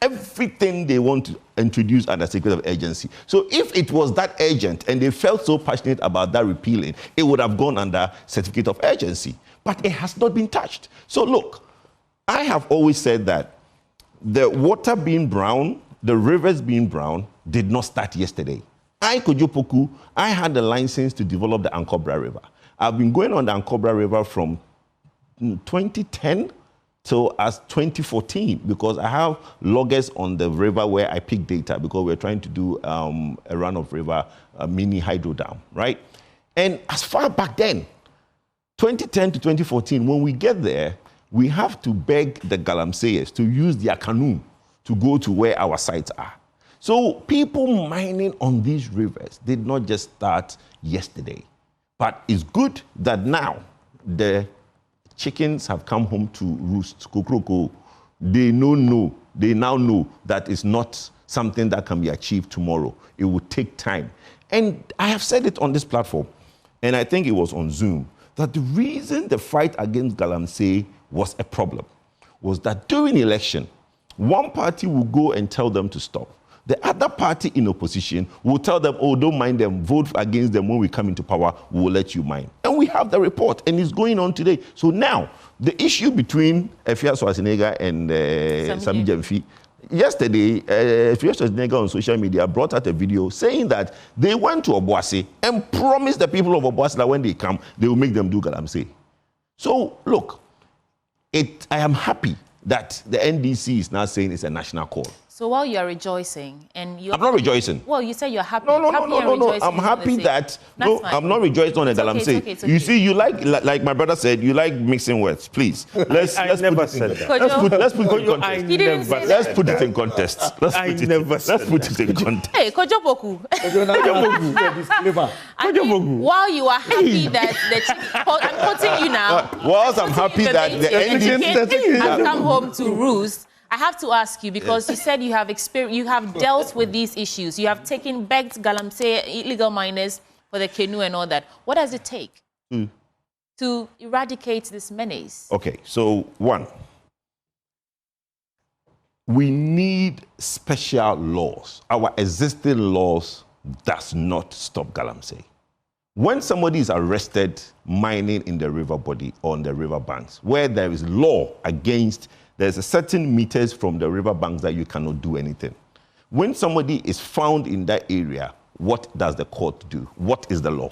Everything they want to introduce under certificate of urgency. So if it was that urgent and they felt so passionate about that repealing, it would have gone under certificate of urgency. But it has not been touched. So look, I have always said that the water being brown, the rivers being brown, did not start yesterday. I, Kojopoku, I had the license to develop the Ankobra River. I've been going on the Ankobra River from 2010 till as 2014 because I have loggers on the river where I pick data because we're trying to do a run-of-river mini hydro dam, right? And as far back then, 2010 to 2014, when we get there, we have to beg the Galamseyers to use their canoe to go to where our sites are. So people mining on these rivers did not just start yesterday. But it's good that now the chickens have come home to roost. Kokroko, they now know that it's not something that can be achieved tomorrow. It will take time. And I have said it on this platform, and I think it was on Zoom, that the reason the fight against Galamsey was a problem was that during election, one party will go and tell them to stop. The other party in opposition will tell them, oh, don't mind them, vote against them when we come into power, we'll let you mine. And we have the report, and it's going on today. So now, the issue between Efia Schwarzenegger and Sami Gyamfi, yesterday, Efia Schwarzenegger on social media brought out a video saying that they went to Obuasi and promised the people of Obuasi that when they come, they will make them do Galamsey. So, look, I am happy that the NDC is now saying it's a national call. So while you are rejoicing, and you... I'm not rejoicing. Well, you said you're happy. No. I'm happy that... No, I'm not rejoicing on the Galamsey. Okay. You see, you like my brother said, you like mixing words. Please. Let's put it in context. Let's put it in context. Let's put it in context. Hey, Kojopoku. While you are happy that I'm quoting you now. Whilst I'm happy that the NDC has come home to roost, I have to ask you because you said you have dealt with these issues. You have begged Galamsey illegal miners for the canoe and all that. What does it take to eradicate this menace? Okay, so one, we need special laws. Our existing laws does not stop galamsey. When somebody is arrested mining in the river body or on the river banks, where there is law against, there's a certain meters from the river banks that you cannot do anything. When somebody is found in that area, what does the court do? What is the law?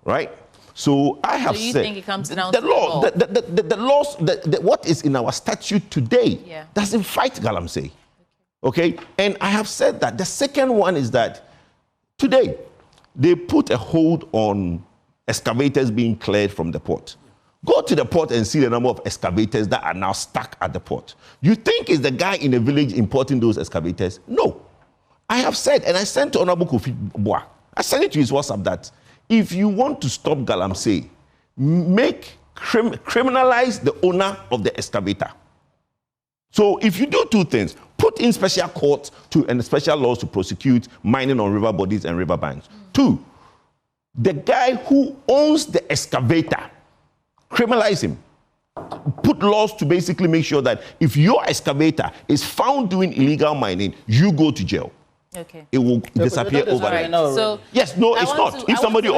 Right? So I have said... So you said... think it comes down the to law, the law? The laws, what is in our statute today doesn't fight galamsey. Okay? And I have said that. The second one is that today, they put a hold on excavators being cleared from the port. Go to the port and see the number of excavators that are now stuck at the port. You think it's the guy in the village importing those excavators? No. I have said, and I sent to Honorable Kofi Boa, I sent it to his WhatsApp that if you want to stop galamsey, criminalize the owner of the excavator. So if you do two things, put in special courts and special laws to prosecute mining on river bodies and river banks. Two, the guy who owns the excavator, criminalize him. Put laws to basically make sure that if your excavator is found doing illegal mining, you go to jail. Okay. It will disappear overnight. So yes, no, it's not. If somebody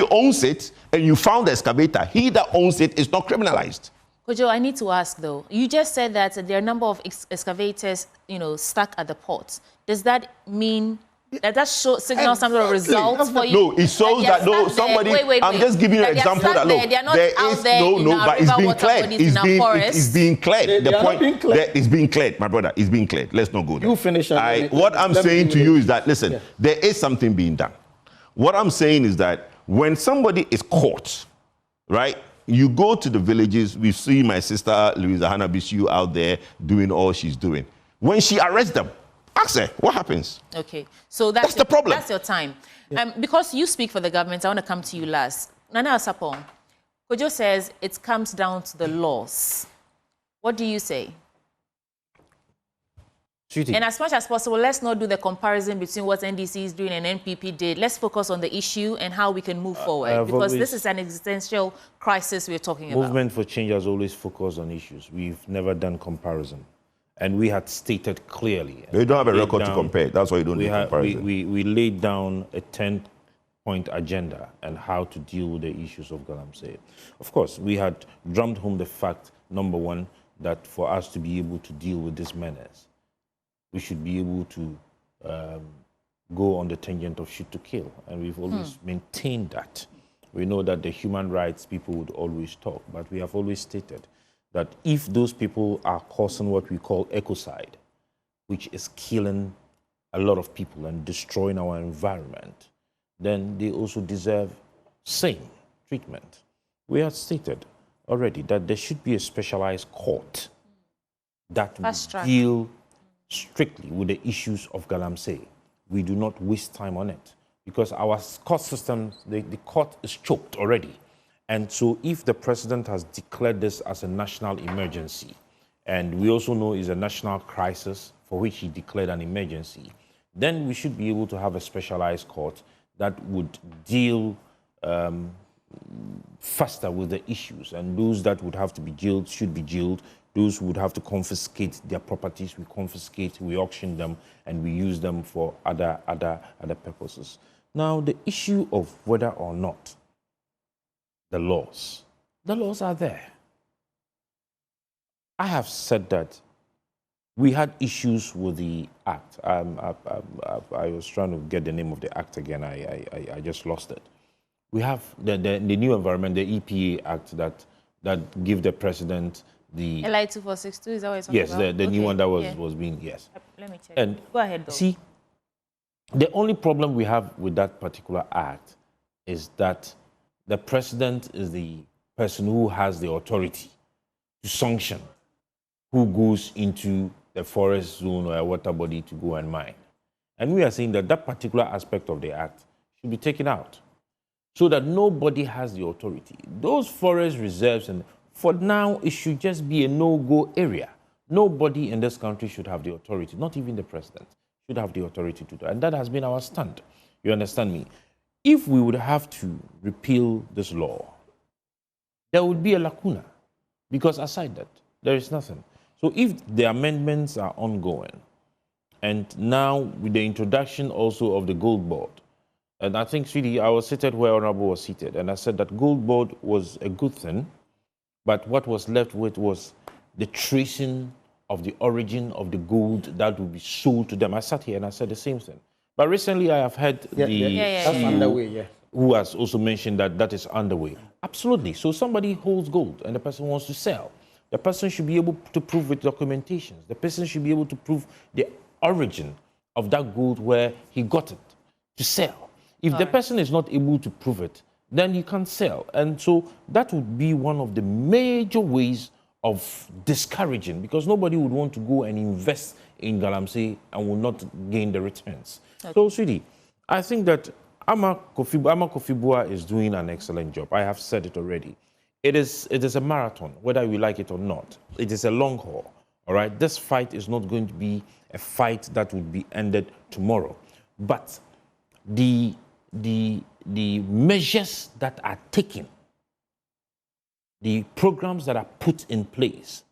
owns it and you found the excavator, he that owns it is not criminalized. Kojo, I need to ask though. You just said that there are a number of excavators, stuck at the port. Does that mean that signals some sort of results for you? No, it shows that somebody. Wait, I'm just giving you an example that look, but it's being cleared. The point is being cleared, my brother. It's being cleared. Let's not go there. You finish. What I'm saying to you is that listen, there is something being done. What I'm saying is that when somebody is caught, right? You go to the villages. We see my sister Louisa Hannah Bisu out there doing all she's doing. When she arrests them, ask her, what happens? Okay, so that's the problem. That's your time. Because you speak for the government, I want to come to you last. Nana Asapong, Kojo says it comes down to the laws. What do you say? And as much as possible, let's not do the comparison between what NDC is doing and NPP did. Let's focus on the issue and how we can move forward. Because this is an existential crisis we're talking about. Movement for Change has always focused on issues. We've never done comparison. And we had stated clearly. You don't have a record to compare. That's why you don't do comparison. We laid down a 10-point agenda and how to deal with the issues of galamsey. Of course, we had drummed home the fact, number one, that for us to be able to deal with this menace, we should be able to go on the tangent of shoot to kill. And we've always maintained that. We know that the human rights people would always talk, but we have always stated that if those people are causing what we call ecocide, which is killing a lot of people and destroying our environment, then they also deserve same treatment. We have stated already that there should be a specialized court that will deal strictly with the issues of galamsey. We do not waste time on it because our court system, the court is choked already. And so if the president has declared this as a national emergency, and we also know it's a national crisis for which he declared an emergency, then we should be able to have a specialized court that would deal faster with the issues. And those that would have to be jailed should be jailed. Those who would have to confiscate their properties, we confiscate, we auction them, and we use them for other purposes. Now, the issue of whether or not the laws are there. I have said that we had issues with the act. I was trying to get the name of the act again. I just lost it. We have the new environment, the EPA Act that give the president the LI 2462, is that what it's talking about? Yes, the new one that was being, yes. Let me check. And go ahead, though. See, the only problem we have with that particular act is that the president is the person who has the authority to sanction who goes into the forest zone or a water body to go and mine. And we are saying that that particular aspect of the act should be taken out so that nobody has the authority. Those forest reserves, and for now, it should just be a no-go area. Nobody in this country should have the authority, not even the president, should have the authority to do. And that has been our stand. You understand me? If we would have to repeal this law, there would be a lacuna, because aside that, there is nothing. So if the amendments are ongoing, and now with the introduction also of the gold board, and I think, Sweetie, I was seated where Honorable was seated, and I said that gold board was a good thing, but what was left with was the tracing of the origin of the gold that would be sold to them. I sat here and I said the same thing. But recently I have heard That's underway, yeah. who has also mentioned that that is underway. Absolutely. So somebody holds gold and the person wants to sell. The person should be able to prove with documentation. The person should be able to prove the origin of that gold, where he got it, to sell. If the person is not able to prove it, then you can't sell. And so that would be one of the major ways of discouraging, because nobody would want to go and invest in Galamsey and will not gain the returns. Okay. So, Sweetie, I think that Ama Kofi Bua is doing an excellent job. I have said it already. It is a marathon, whether we like it or not. It is a long haul, all right? This fight is not going to be a fight that would be ended tomorrow. But the measures that are taken, the programs that are put in place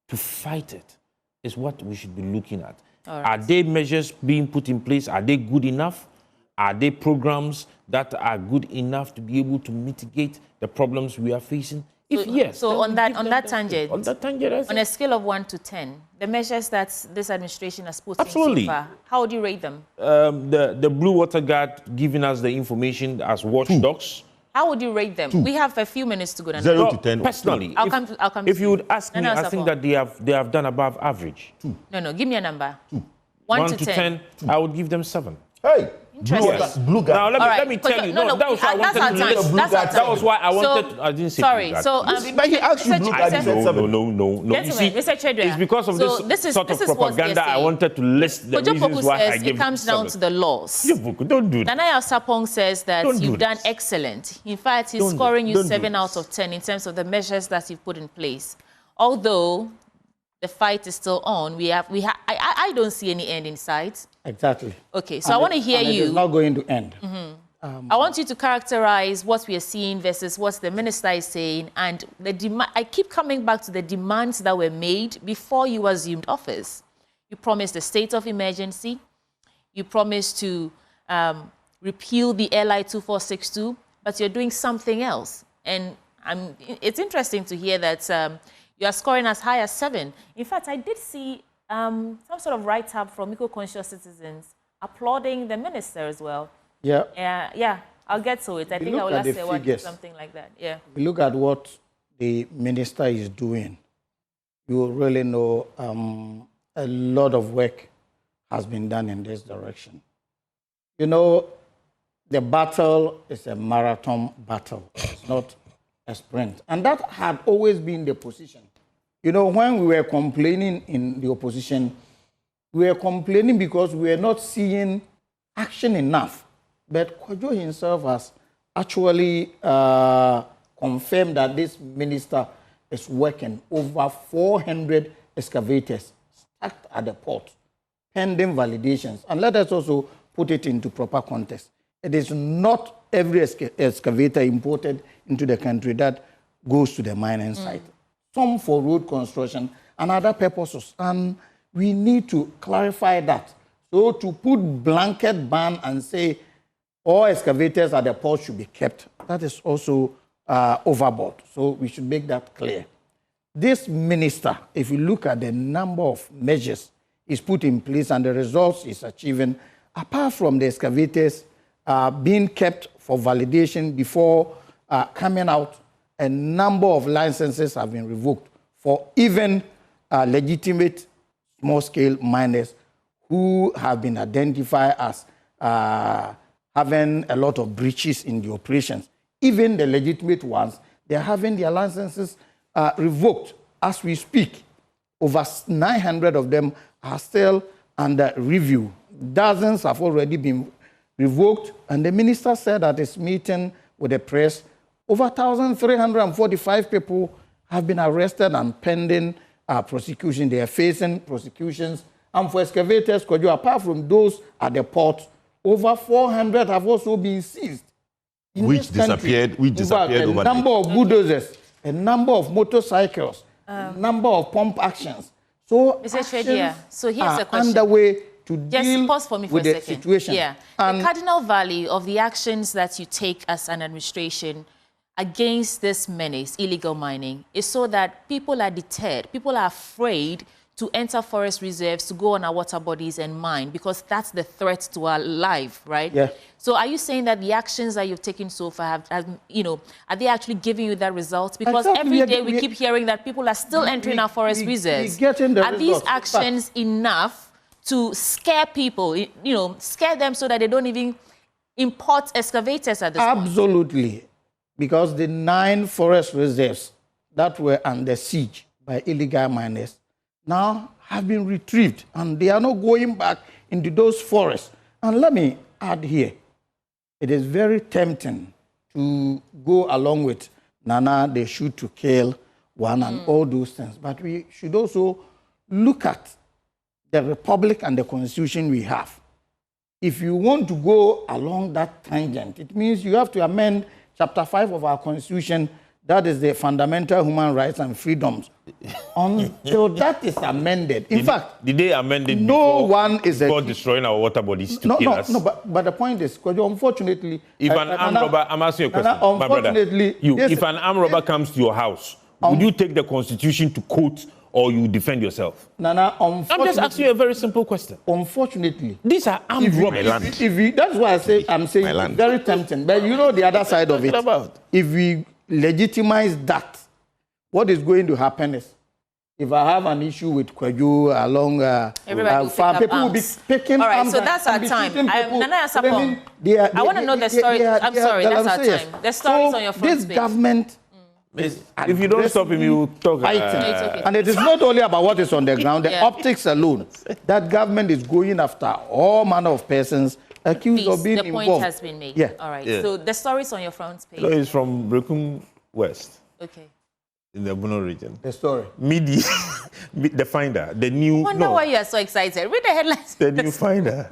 to fight it is what we should be looking at. Right. Are they measures being put in place? Are they good enough? Are they programs that are good enough to be able to mitigate the problems we are facing? If yes. So on that tangent, on a scale of 1 to 10, the measures that this administration has put in so far, how would you rate them? The Blue Water Guard giving us the information as watchdogs. How would you rate them? 2. We have a few minutes to go. 0 to 10. Personally, I'll come. If you would ask me, I think that they have done above average. 2. No, give me a number. 2. 1 to 10. I would give them 7. Hey. Blue guard. Now let me tell you. No, that was why I wanted to list. That was why I wanted. I didn't say. Sorry. So, but he asked you blue guard. No. You see, it's because of this sort of propaganda. I wanted to list the reasons why I gave. It comes down to the laws. Don't do that. Nana Sapong says that you've done excellent. In fact, he's scoring you 7 out of 10 in terms of the measures that you've put in place. Although the fight is still on, I don't see any end in sight. Exactly. Okay, so I want to hear you. It's not going to end. I want you to characterize what we are seeing versus what the minister is saying, and I keep coming back to the demands that were made before you assumed office. You promised a state of emergency. You promised to repeal the LI 2462, but you're doing something else. And it's interesting to hear that you are scoring as high as 7. In fact, I did see some sort of write-up from eco-conscious citizens applauding the minister as well. Yeah. Yeah, I'll get to it. I think I will ask you something like that. Yeah. We look at what the minister is doing. You will really know a lot of work has been done in this direction. You know, the battle is a marathon battle. It's not a sprint. And that had always been the position. You know, when we were complaining in the opposition, we were complaining because we were not seeing action enough. But Kwadwo himself has actually confirmed that this minister is working over 400 excavators stacked at the port, pending validations. And let us also put it into proper context. It is not every excavator imported into the country that goes to the mining site. Some for road construction and other purposes. And we need to clarify that. So to put blanket ban and say all excavators at the port should be kept, that is also overboard. So we should make that clear. This minister, if you look at the number of measures he's put in place and the results he's achieving, apart from the excavators being kept for validation before coming out, a number of licenses have been revoked for even legitimate small-scale miners who have been identified as having a lot of breaches in the operations. Even the legitimate ones, they're having their licenses revoked as we speak. Over 900 of them are still under review. Dozens have already been revoked, and the minister said at his meeting with the press, over 1,345 people have been arrested and pending prosecution. They are facing prosecutions. And for excavators, apart from those at the port, over 400 have also been seized. Which disappeared over a number of bulldozers, a number of motorcycles, a number of pump actions. So Mr. Chedia, so here's a question. underway to Just deal pause for me for with a the second. situation. Yeah. And the cardinal value of the actions that you take as an administration against this menace, illegal mining, is so that people are deterred. People are afraid to enter forest reserves, to go on our water bodies and mine, because that's the threat to our life, right? Yeah. So are you saying that the actions that you've taken so far have are they actually giving you that result? Because Exactly. every day we keep hearing that people are still entering our forest reserves. Getting the are these results. actions enough to scare people, scare them so that they don't even import excavators at this point? Absolutely. Because the 9 forest reserves that were under siege by illegal miners now have been retrieved, and they are not going back into those forests. And let me add here, it is very tempting to go along with Nana, they shoot to kill one and all those things. But we should also look at the republic and the constitution we have. If you want to go along that tangent, it means you have to amend Chapter 5 of our constitution, that is the fundamental human rights and freedoms. Until that is amended. In fact, did they amend it no one is before destroying our water bodies to kill us? No, but the point is, unfortunately, if an armed robber, I'm asking you a question, my brother. If an armed robber comes to your house, would you take the constitution to court or you defend yourself? Nana, I'm just asking you a very simple question. Unfortunately, these are armed robbers. That's why I'm saying it's very tempting. But you know the other side of it. If we legitimize that, what is going to happen is, if I have an issue with Kweju along farm, people will be picking. All right, so that's our time. I want to know the story. I'm sorry, that's our time. The stories on your front page. This government. If you don't stop him, you will talk. Okay. And it is not only about what is on the ground, the optics alone. That government is going after all manner of persons accused of being involved. The point has been made. Yeah. All right. Yeah. So the stories on your front page. It's from Brekum West. Okay. In the Bono region. The story. Media, the Finder, the new. I wonder why you are so excited. Read the headlines. The new Finder.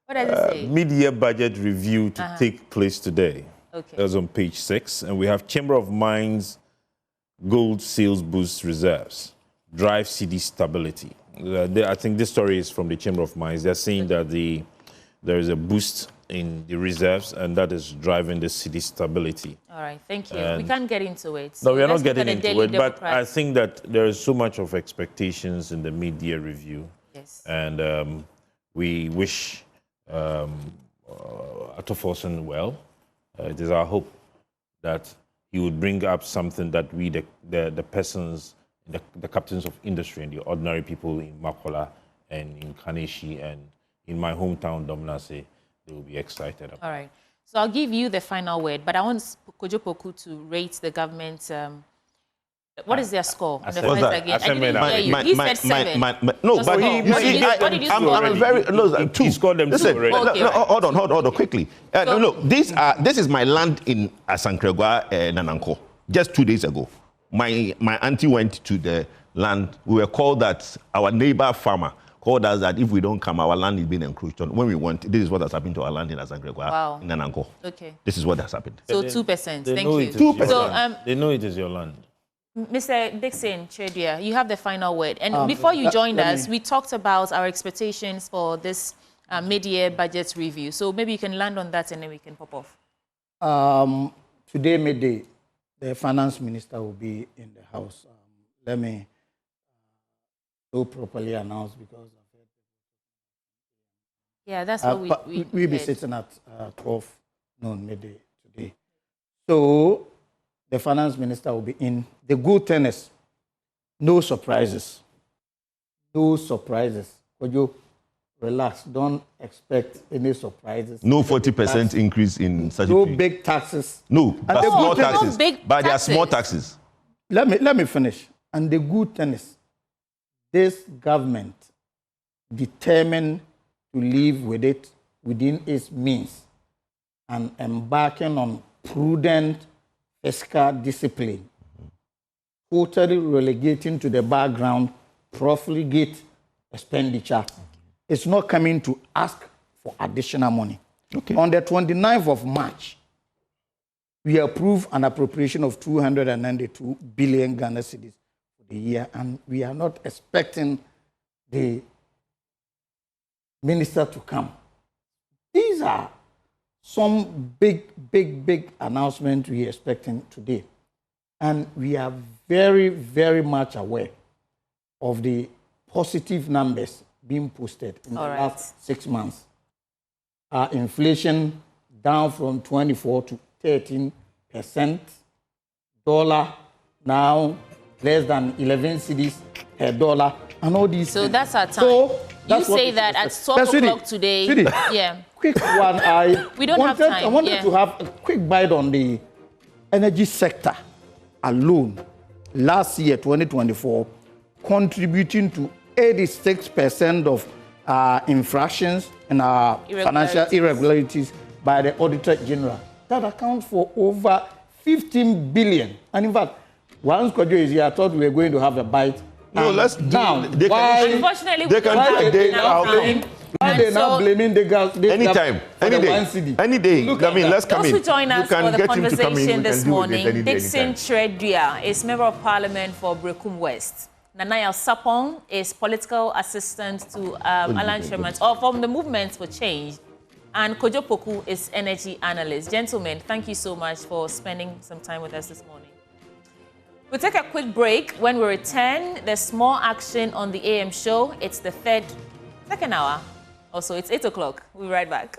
What does it say? Mid-year budget review to take place today. Okay. That's on page 6. And we have Chamber of Mines gold sales boost reserves, drive CD stability. I think this story is from the Chamber of Mines. They're saying that there is a boost in the reserves, and that is driving the CD stability. All right, thank you. We can't get into it. So no, we are not getting into it, but I think that there is so much of expectations in the mid-year review. Yes. And we wish Atoforson well. It is our hope that he would bring up something that we, the persons, the captains of industry and the ordinary people in Makola and in Kaneshi and in my hometown, Domnase, they will be excited about. All right. So I'll give you the final word, but I want Kojo Poku to rate the government. What is their score? He said 7. No, but I'm very. No, 2. He scored them 2 already. Okay, hold on, quickly. Look, this is my land in Asankregwa, Nananko. Just 2 days ago, my auntie went to the land. We were called that our neighbor farmer called us that if we don't come, our land is being encroached on. When we went, this is what has happened to our land in Asankregwa, in Nananko. Okay. This is what has happened. So 2%. Thank you. 2%. So they know it is your land. Mr. Dixon Chedia, you have the final word. And before you joined us, we talked about our expectations for this mid-year budget review. So maybe you can land on that and then we can pop off. Today, midday, the finance minister will be in the house. Let me so properly announce because yeah, that's what we'll be sitting at 12 noon midday today. So the finance minister will be in. The good thing is, no surprises. No surprises. Could you relax? Don't expect any surprises. No 40% increase in such no big taxes. No, but small taxes. But they are small taxes. Let me finish. And the good thing is, this government determined to live with it within its means and embarking on prudent fiscal discipline, totally relegating to the background profligate expenditure. It's not coming to ask for additional money. Okay. On the 29th of March, we approved an appropriation of 292 billion Ghana cedis for the year, and we are not expecting the minister to come. These are some big announcements we are expecting today. And we are very, very much aware of the positive numbers being posted in the last 6 months. Our inflation down from 24 to 13%. Dollar now less than 11 cedis per dollar. And all these So things. that's our time. So you say that at 12 o'clock today. Sweetie, yeah. Quick one. We don't have time. I wanted to have a quick bite on the energy sector alone. Last year, 2024, contributing to 86% of infractions and financial irregularities by the Auditor General. That accounts for over 15 billion. And in fact, once Kojo is here, I thought we were going to have a bite. No, let's down. Unfortunately, they can take a day out. Why they now blaming the gas? Anytime, any day, any day. I mean, let's come in. Those who join us for the conversation this morning, Dixon anytime. Tredua is Member of Parliament for Brekum West. Nanaya Sapong is Political Assistant to Alan Sherman, from the Movement for Change. And Kojo Poku is Energy Analyst. Gentlemen, thank you so much for spending some time with us this morning. We'll take a quick break. When we return, there's more action on the AM show. It's the second hour. Also, it's 8 o'clock. We'll be right back.